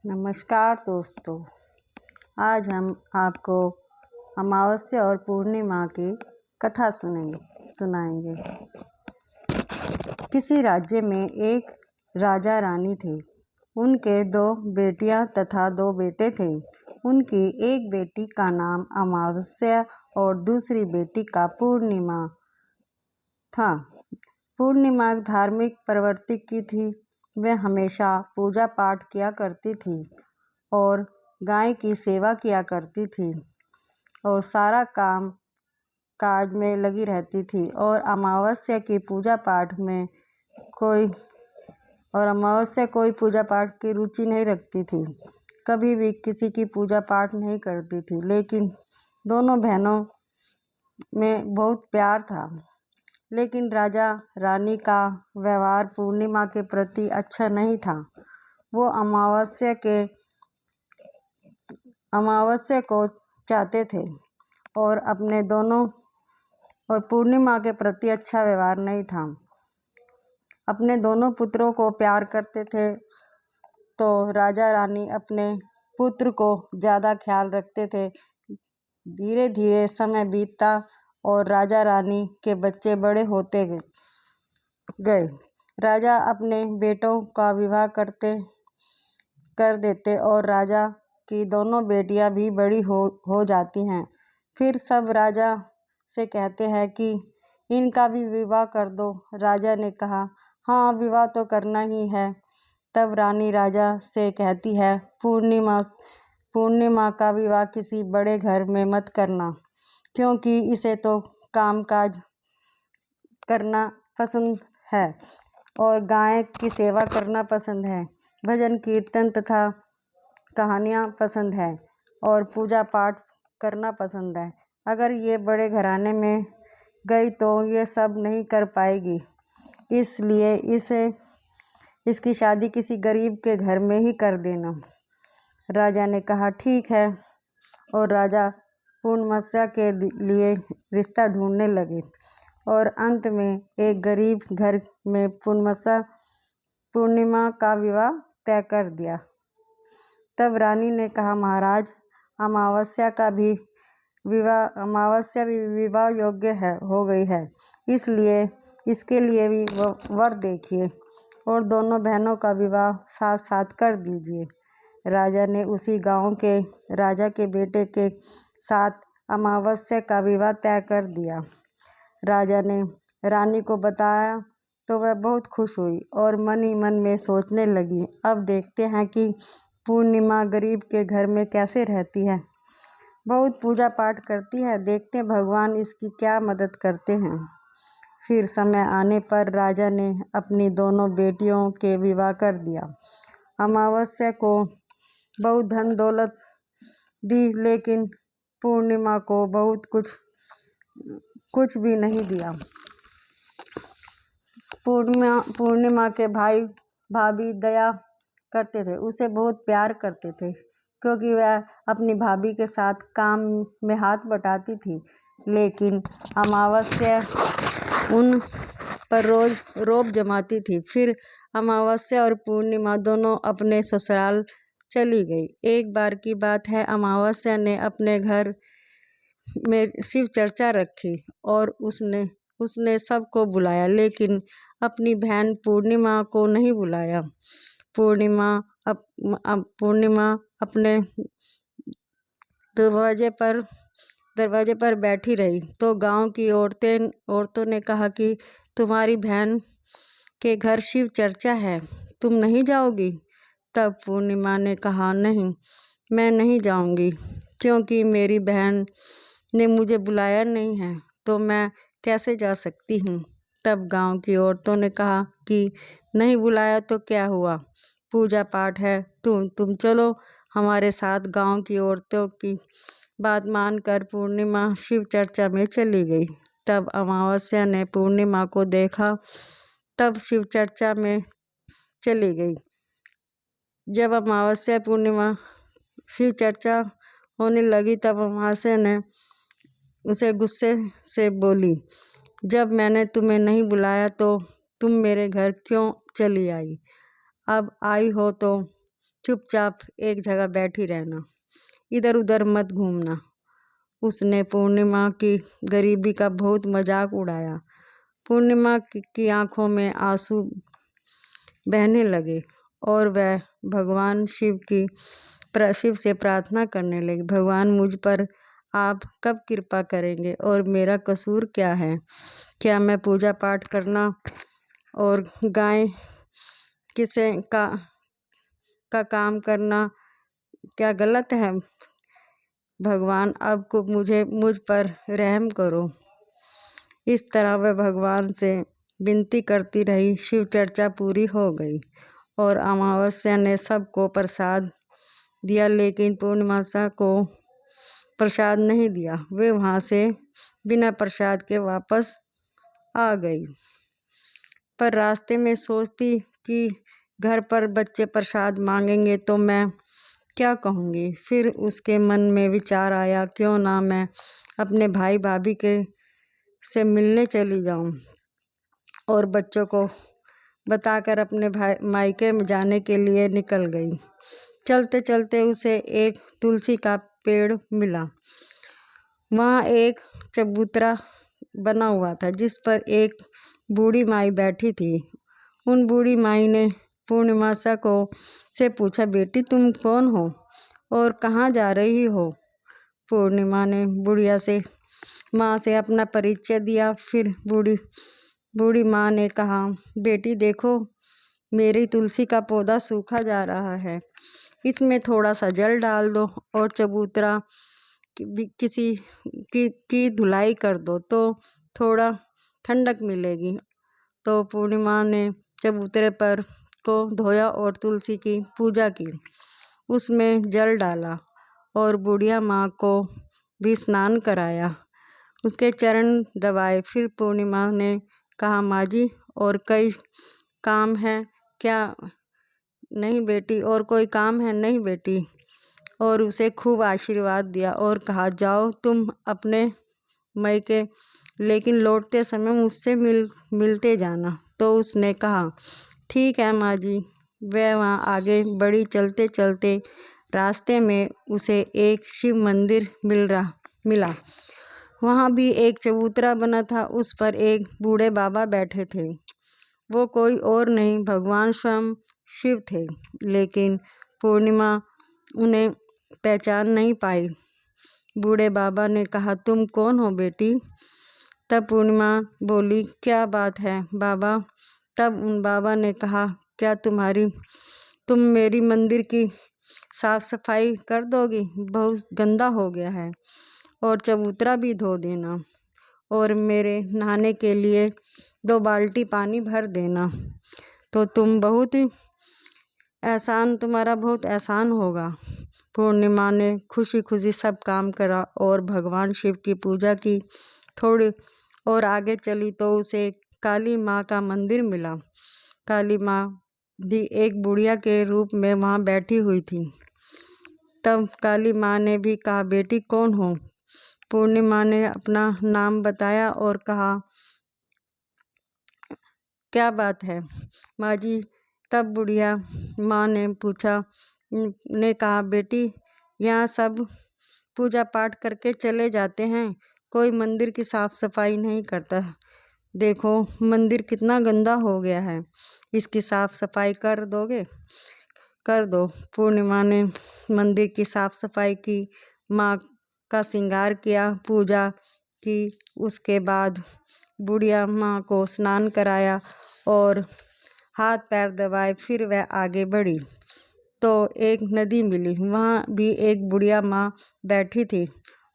नमस्कार दोस्तों। आज हम आपको अमावस्या और पूर्णिमा की कथा सुनाएंगे। किसी राज्य में एक राजा रानी थे। उनके 2 बेटियां तथा 2 बेटे थे। उनकी एक बेटी का नाम अमावस्या और दूसरी बेटी का पूर्णिमा था। पूर्णिमा धार्मिक प्रवृत्ति की थी। वह हमेशा पूजा पाठ किया करती थी और गाय की सेवा किया करती थी और सारा काम काज में लगी रहती थी और अमावस्या कोई पूजा पाठ की रुचि नहीं रखती थी। कभी भी किसी की पूजा पाठ नहीं करती थी, लेकिन दोनों बहनों में बहुत प्यार था। लेकिन राजा रानी का व्यवहार पूर्णिमा के प्रति अच्छा नहीं था। वो अमावस्या को चाहते थे और पूर्णिमा के प्रति अच्छा व्यवहार नहीं था। अपने दोनों पुत्रों को प्यार करते थे, तो राजा रानी अपने पुत्र को ज़्यादा ख्याल रखते थे। धीरे धीरे समय बीतता और राजा रानी के बच्चे बड़े होते गए। राजा अपने बेटों का विवाह कर देते और राजा की दोनों बेटियां भी बड़ी हो जाती हैं। फिर सब राजा से कहते हैं कि इनका भी विवाह कर दो। राजा ने कहा, हाँ, विवाह तो करना ही है। तब रानी राजा से कहती है, पूर्णिमा का विवाह किसी बड़े घर में मत करना, क्योंकि इसे तो कामकाज करना पसंद है और गाय की सेवा करना पसंद है, भजन कीर्तन तथा कहानियाँ पसंद है और पूजा पाठ करना पसंद है। अगर ये बड़े घराने में गई तो ये सब नहीं कर पाएगी, इसलिए इसकी शादी किसी गरीब के घर में ही कर देना। राजा ने कहा, ठीक है, और राजा पूर्णिमा के लिए रिश्ता ढूंढने लगे और अंत में एक गरीब घर में पूर्णिमा का विवाह तय कर दिया। तब रानी ने कहा, महाराज, अमावस्या भी विवाह योग्य हो गई है, इसलिए इसके लिए भी वर देखिए और दोनों बहनों का विवाह साथ साथ कर दीजिए। राजा ने उसी गांव के राजा के बेटे के साथ अमावस्या का विवाह तय कर दिया। राजा ने रानी को बताया तो वह बहुत खुश हुई और मन ही मन में सोचने लगी, अब देखते हैं कि पूर्णिमा गरीब के घर में कैसे रहती है। बहुत पूजा पाठ करती है, देखते भगवान इसकी क्या मदद करते हैं। फिर समय आने पर राजा ने अपनी दोनों बेटियों के विवाह कर दिया। अमावस्या को बहुत धन दौलत दी, लेकिन पूर्णिमा को बहुत कुछ भी नहीं दिया। पूर्णिमा के भाई भाभी दया करते थे, उसे बहुत प्यार करते थे, क्योंकि वह अपनी भाभी के साथ काम में हाथ बटाती थी। लेकिन अमावस्या उन पर रोज रौब जमाती थी। फिर अमावस्या और पूर्णिमा दोनों अपने ससुराल चली गई। एक बार की बात है, अमावस्या ने अपने घर में शिव चर्चा रखी और उसने सबको बुलाया, लेकिन अपनी बहन पूर्णिमा को नहीं बुलाया। पूर्णिमा अपने दरवाजे पर बैठी रही तो गांव की औरतों ने कहा कि तुम्हारी बहन के घर शिव चर्चा है, तुम नहीं जाओगी? तब पूर्णिमा ने कहा, नहीं, मैं नहीं जाऊंगी, क्योंकि मेरी बहन ने मुझे बुलाया नहीं है, तो मैं कैसे जा सकती हूँ। तब गांव की औरतों ने कहा कि नहीं बुलाया तो क्या हुआ, पूजा पाठ है, तुम चलो हमारे साथ। गांव की औरतों की बात मानकर पूर्णिमा शिव चर्चा में चली गई। तब अमावस्या ने पूर्णिमा को देखा, तब शिव चर्चा में चली गई। जब अमावस्या पूर्णिमा शिव चर्चा होने लगी, तब अमावस्या ने उसे गुस्से से बोली, जब मैंने तुम्हें नहीं बुलाया तो तुम मेरे घर क्यों चली आई? अब आई हो तो चुपचाप एक जगह बैठी रहना, इधर उधर मत घूमना। उसने पूर्णिमा की गरीबी का बहुत मजाक उड़ाया। पूर्णिमा की आंखों में आंसू बहने लगे और वह भगवान शिव से प्रार्थना करने लगी, भगवान मुझ पर आप कब कृपा करेंगे और मेरा कसूर क्या है? क्या मैं पूजा पाठ करना और गाय किसे का काम करना क्या गलत है? भगवान अब को मुझ पर रहम करो। इस तरह वह भगवान से विनती करती रही। शिव चर्चा पूरी हो गई और अमावस्या ने सबको प्रसाद दिया, लेकिन पूर्णिमासा को प्रसाद नहीं दिया। वे वहाँ से बिना प्रसाद के वापस आ गई, पर रास्ते में सोचती कि घर पर बच्चे प्रसाद मांगेंगे तो मैं क्या कहूँगी। फिर उसके मन में विचार आया, क्यों ना मैं अपने भाई भाभी से मिलने चली जाऊँ, और बच्चों को बताकर अपने मायके में जाने के लिए निकल गई। चलते चलते उसे एक तुलसी का पेड़ मिला। वहाँ एक चबूतरा बना हुआ था जिस पर एक बूढ़ी माई बैठी थी। उन बूढ़ी माई ने पूर्णिमासा से पूछा, बेटी तुम कौन हो और कहाँ जा रही हो? पूर्णिमा ने बुढ़िया से माँ से अपना परिचय दिया। फिर बूढ़ी माँ ने कहा, बेटी देखो, मेरी तुलसी का पौधा सूखा जा रहा है, इसमें थोड़ा सा जल डाल दो और चबूतरा किसी की धुलाई कर दो तो थोड़ा ठंडक मिलेगी। तो पूर्णिमा ने चबूतरे पर को धोया और तुलसी की पूजा की, उसमें जल डाला और बुढ़िया माँ को भी स्नान कराया, उसके चरण दबाए। फिर पूर्णिमा ने कहा, माँ जी और कई काम है क्या? नहीं बेटी, और कोई काम है नहीं बेटी। और उसे खूब आशीर्वाद दिया और कहा, जाओ तुम अपने मायके, लेकिन लौटते समय मुझसे मिलते जाना। तो उसने कहा, ठीक है माँ जी। वह वहाँ आगे बढ़ी। चलते चलते रास्ते में उसे एक शिव मंदिर मिला। वहाँ भी एक चबूतरा बना था, उस पर एक बूढ़े बाबा बैठे थे। वो कोई और नहीं, भगवान स्वयं शिव थे, लेकिन पूर्णिमा उन्हें पहचान नहीं पाई। बूढ़े बाबा ने कहा, तुम कौन हो बेटी? तब पूर्णिमा बोली, क्या बात है बाबा? तब उन बाबा ने कहा, क्या तुम मेरी मंदिर की साफ सफाई कर दोगी? बहुत गंदा हो गया है, और चबूतरा भी धो देना और मेरे नहाने के लिए 2 बाल्टी पानी भर देना, तो तुम्हारा बहुत एहसान होगा। पूर्णिमा ने खुशी खुशी सब काम करा और भगवान शिव की पूजा की। थोड़ी और आगे चली तो उसे काली माँ का मंदिर मिला। काली माँ भी एक बुढ़िया के रूप में वहाँ बैठी हुई थी। तब काली माँ ने भी कहा, बेटी कौन हो? पूर्णिमा ने अपना नाम बताया और कहा, क्या बात है माँ जी? तब बुढ़िया माँ ने कहा, बेटी यहाँ सब पूजा पाठ करके चले जाते हैं, कोई मंदिर की साफ सफाई नहीं करता। देखो मंदिर कितना गंदा हो गया है, इसकी साफ सफाई कर दोगे? कर दो। पूर्णिमा ने मंदिर की साफ सफाई की, माँ का श्रृंगार किया, पूजा की। उसके बाद बुढ़िया माँ को स्नान कराया और हाथ पैर दबाए। फिर वह आगे बढ़ी तो एक नदी मिली। वहाँ भी एक बुढ़िया माँ बैठी थी।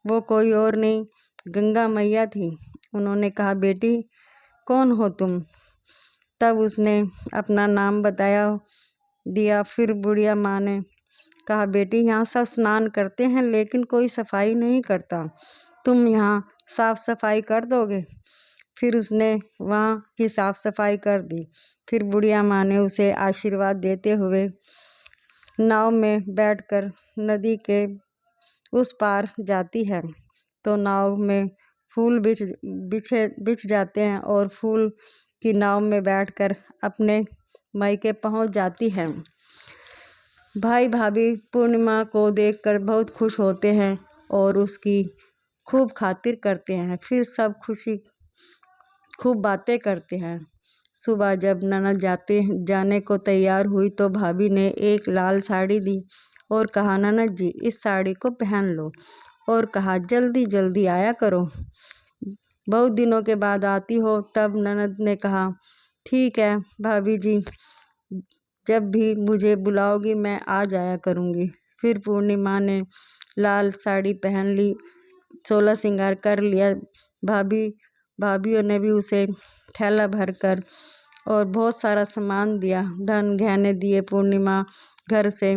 वो कोई और नहीं, गंगा मैया थी। उन्होंने कहा, बेटी कौन हो तुम? तब उसने अपना नाम दिया। फिर बुढ़िया माँ ने कहा, बेटी यहाँ सब स्नान करते हैं लेकिन कोई सफाई नहीं करता, तुम यहाँ साफ सफाई कर दोगे? फिर उसने वहाँ की साफ सफाई कर दी। फिर बुढ़िया माँ ने उसे आशीर्वाद देते हुए नाव में बैठकर नदी के उस पार जाती है, तो नाव में फूल बिछ जाते हैं और फूल की नाव में बैठकर अपने मायके पहुंच जाती है। भाई भाभी पूर्णिमा को देखकर बहुत खुश होते हैं और उसकी खूब खातिर करते हैं। फिर सब खूब बातें करते हैं। सुबह जब ननद जाने को तैयार हुई तो भाभी ने एक लाल साड़ी दी और कहा, ननद जी इस साड़ी को पहन लो, और कहा जल्दी जल्दी आया करो, बहुत दिनों के बाद आती हो। तब ननद ने कहा, ठीक है भाभी जी, जब भी मुझे बुलाओगी मैं आ जाया करूँगी। फिर पूर्णिमा ने लाल साड़ी पहन ली, 16 श्रृंगार कर लिया। भाभीयों ने भी उसे थैला भर कर और बहुत सारा सामान दिया, धन गहने दिए। पूर्णिमा घर से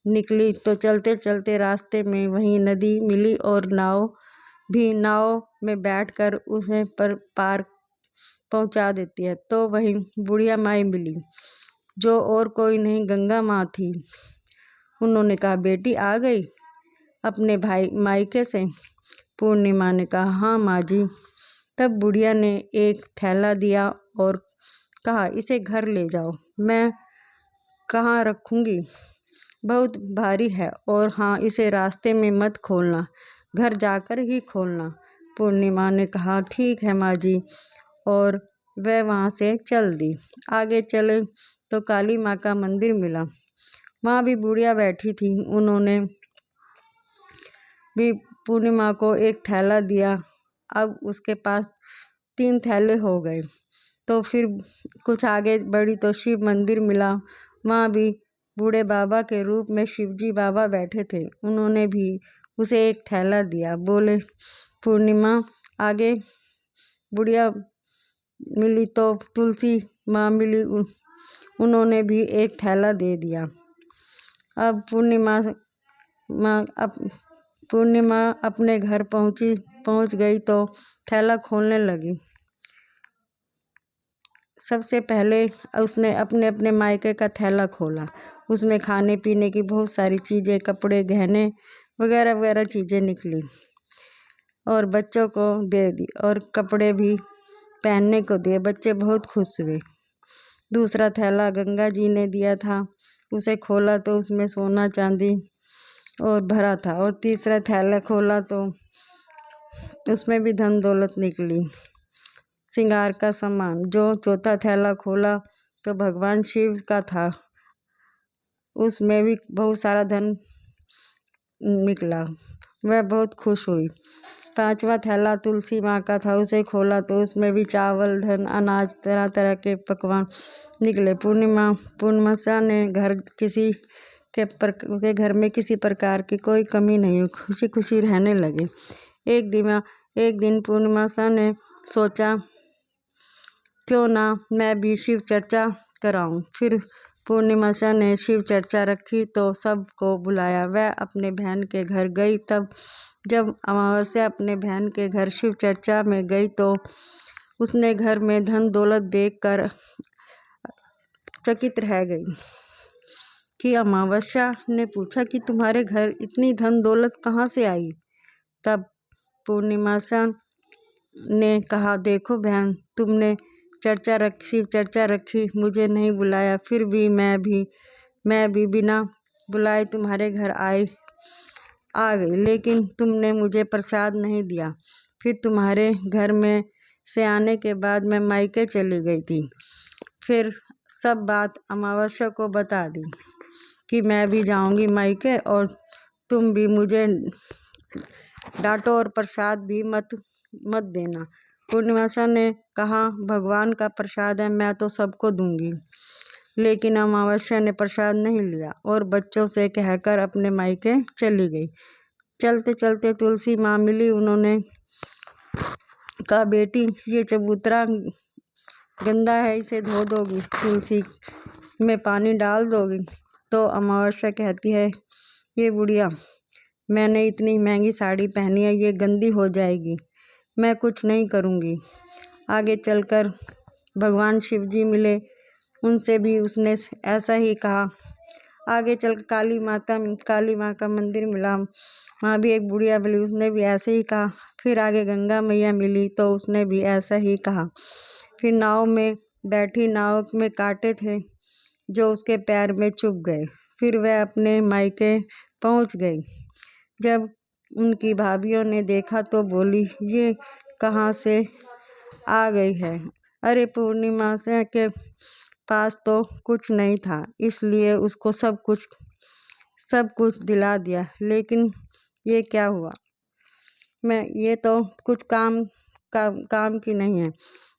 निकली तो चलते चलते रास्ते में वहीं नदी मिली और नाव में बैठकर उसे पार पहुंचा देती है। तो वहीं बुढ़िया माई मिली, जो और कोई नहीं गंगा माँ थी। उन्होंने कहा, बेटी आ गई अपने भाई मायके से? पूर्णिमा ने कहा, हाँ माँ जी। तब बुढ़िया ने एक थैला दिया और कहा, इसे घर ले जाओ। मैं कहाँ रखूँगी, बहुत भारी है, और हाँ इसे रास्ते में मत खोलना, घर जाकर ही खोलना। पूर्णिमा ने कहा, ठीक है माँ जी, और वह वहाँ से चल दी। आगे चले तो काली माँ का मंदिर मिला, वहाँ भी बुढ़िया बैठी थी। उन्होंने भी पूर्णिमा को एक थैला दिया। अब उसके पास 3 थैले हो गए। तो फिर कुछ आगे बढ़ी तो शिव मंदिर मिला, वहाँ भी बूढ़े बाबा के रूप में शिवजी बाबा बैठे थे। उन्होंने भी उसे एक थैला दिया, बोले पूर्णिमा आगे बुढ़िया मिली तो तुलसी माँ मिली, उन्होंने भी एक थैला दे दिया। अब पूर्णिमा अपने घर पहुंच गई तो थैला खोलने लगी। सबसे पहले उसने अपने अपने मायके का थैला खोला। उसमें खाने पीने की बहुत सारी चीज़ें, कपड़े, गहने वगैरह वगैरह चीज़ें निकली और बच्चों को दे दी, और कपड़े भी पहनने को दिए। बच्चे बहुत खुश हुए। दूसरा थैला गंगा जी ने दिया था, उसे खोला तो उसमें सोना चांदी और भरा था। और तीसरा थैला खोला तो उसमें भी धन दौलत निकली, श्रृंगार का सामान। जो चौथा थैला खोला तो भगवान शिव का था, उसमें भी बहुत सारा धन निकला, वह बहुत खुश हुई। पांचवा थैला तुलसी माँ का था, उसे खोला तो उसमें भी चावल, धन, अनाज, तरह तरह के पकवान निकले। पूर्णिमा ने किसी के घर में किसी प्रकार की कोई कमी नहीं हुई, खुशी खुशी रहने लगे। एक दिन पूर्णिमा ने सोचा, क्यों ना मैं भी शिव चर्चा कराऊं। फिर पूर्णिमा ने शिव चर्चा रखी तो सबको बुलाया। वह अपने बहन के घर गई। तब जब अमावस्या अपने बहन के घर शिव चर्चा में गई तो उसने घर में धन दौलत देखकर चकित रह गई कि अमावस्या ने पूछा कि तुम्हारे घर इतनी धन दौलत कहाँ से आई? तब पूर्णिमा ने कहा, देखो बहन, तुमने शिव चर्चा रखी, मुझे नहीं बुलाया, फिर भी मैं भी बिना बुलाए तुम्हारे घर आ गई, लेकिन तुमने मुझे प्रसाद नहीं दिया। फिर तुम्हारे घर में से आने के बाद मैं मायके चली गई थी। फिर सब बात अमावस्या को बता दी कि मैं भी जाऊंगी मायके, और तुम भी मुझे डांटो और प्रसाद भी मत देना। पूर्णिमा ने कहा, भगवान का प्रसाद है, मैं तो सबको दूंगी। लेकिन अमावस्या ने प्रसाद नहीं लिया और बच्चों से कहकर अपने मायके चली गई। चलते चलते तुलसी माँ मिली। उन्होंने कहा, बेटी ये चबूतरा गंदा है, इसे धो दोगी, तुलसी में पानी डाल दोगी? तो अमावस्या कहती है, ये बुढ़िया, मैंने इतनी महंगी साड़ी पहनी है, ये गंदी हो जाएगी, मैं कुछ नहीं करूँगी। आगे चलकर भगवान शिव जी मिले, उनसे भी उसने ऐसा ही कहा। आगे चल काली माँ का मंदिर मिला, वहाँ भी एक बुढ़िया मिली, उसने भी ऐसे ही कहा। फिर आगे गंगा मैया मिली तो उसने भी ऐसा ही कहा। फिर नाव में बैठी, नाव में कांटे थे जो उसके पैर में चुभ गए। फिर वह अपने मायके पहुंच गई। जब उनकी भाभियों ने देखा तो बोली, ये कहाँ से आ गई है? अरे पूर्णिमा से के पास तो कुछ नहीं था, इसलिए उसको सब कुछ दिला दिया। लेकिन ये क्या हुआ? मैं ये तो कुछ काम की नहीं है।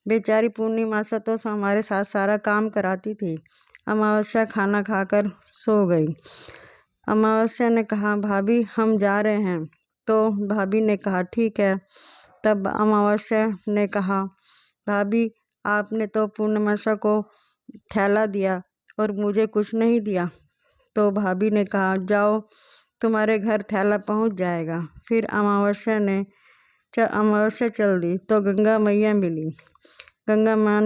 बेचारी पूर्णिमा से तो हमारे साथ सारा काम कराती थी। अमावस्या खाना खाकर सो गई। अमावस्या ने कहा, भाभी हम जा रहे हैं। तो भाभी ने कहा, ठीक है। तब अमावस्या ने कहा, भाभी आपने तो पूर्णिमा को थैला दिया और मुझे कुछ नहीं दिया। तो भाभी ने कहा, जाओ तुम्हारे घर थैला पहुंच जाएगा। फिर अमावस्या चल दी तो गंगा मैया मिली। गंगा माँ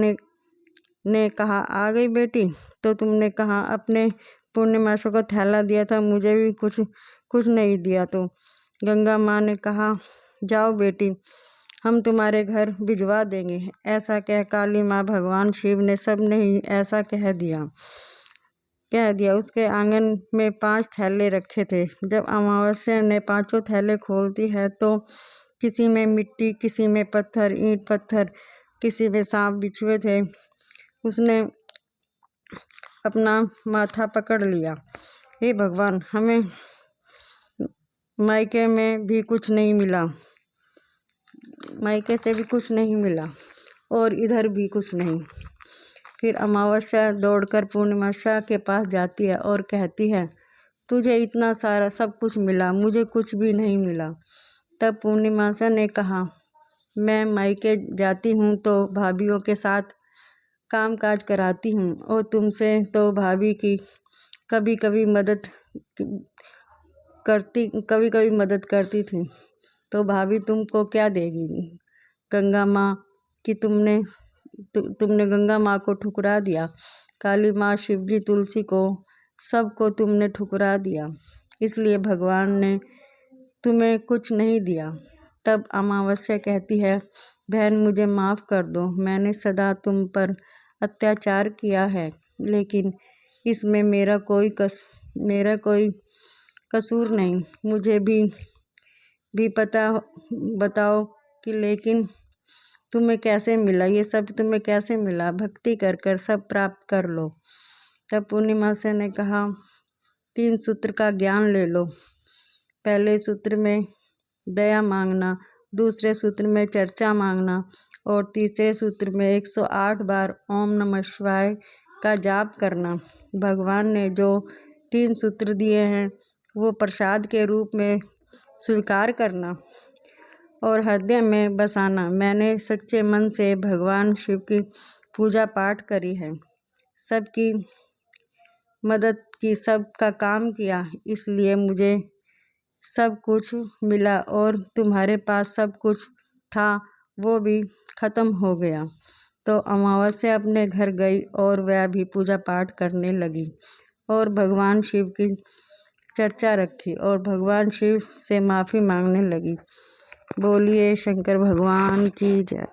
ने कहा, आ गई बेटी? तो तुमने कहा अपने पूर्णिमा को थैला दिया था, मुझे भी कुछ नहीं दिया। तो गंगा माँ ने कहा, जाओ बेटी हम तुम्हारे घर भिजवा देंगे। ऐसा कह काली माँ भगवान शिव ने सबने ही ऐसा कह दिया। उसके आंगन में 5 थैले रखे थे। जब अमावस्या ने 5 थैले खोलती है तो किसी में मिट्टी, किसी में पत्थर, ईंट पत्थर, किसी में सांप बिछुए थे। उसने अपना माथा पकड़ लिया, हे भगवान हमें मायके में भी कुछ नहीं मिला, मायके से भी कुछ नहीं मिला और इधर भी कुछ नहीं। फिर अमावस्या दौड़कर पूर्णिमा के पास जाती है और कहती है, तुझे इतना सारा सब कुछ मिला, मुझे कुछ भी नहीं मिला। तब पूर्णिमा ने कहा, मैं मायके जाती हूँ तो भाभीयों के साथ काम काज कराती हूँ और तुमसे तो भाभी की कभी कभी मदद करती थी। तो भाभी तुमको क्या देगी? गंगा माँ कि तुमने गंगा माँ को ठुकरा दिया। काली माँ, शिवजी, तुलसी को सबको तुमने ठुकरा दिया, इसलिए भगवान ने तुम्हें कुछ नहीं दिया। तब अमावस्या कहती है, बहन मुझे माफ़ कर दो, मैंने सदा तुम पर अत्याचार किया है, लेकिन इसमें मेरा कोई कसूर नहीं। मुझे भी बताओ कि लेकिन तुम्हें कैसे मिला, ये सब तुम्हें कैसे मिला? भक्ति कर कर सब प्राप्त कर लो। तब पूर्णिमा ने कहा, 3 सूत्र का ज्ञान ले लो। पहले सूत्र में दया मांगना, दूसरे सूत्र में चर्चा मांगना और तीसरे सूत्र में 108 बार ओम नमः शिवाय का जाप करना। भगवान ने जो 3 सूत्र दिए हैं वो प्रसाद के रूप में स्वीकार करना और हृदय में बसाना। मैंने सच्चे मन से भगवान शिव की पूजा पाठ करी है, सबकी मदद की, सबका काम किया, इसलिए मुझे सब कुछ मिला और तुम्हारे पास सब कुछ था वो भी खत्म हो गया। तो अमावस्या अपने घर गई और वह भी पूजा पाठ करने लगी और भगवान शिव की चर्चा रखी और भगवान शिव से माफ़ी मांगने लगी। बोलिए शंकर भगवान की जय।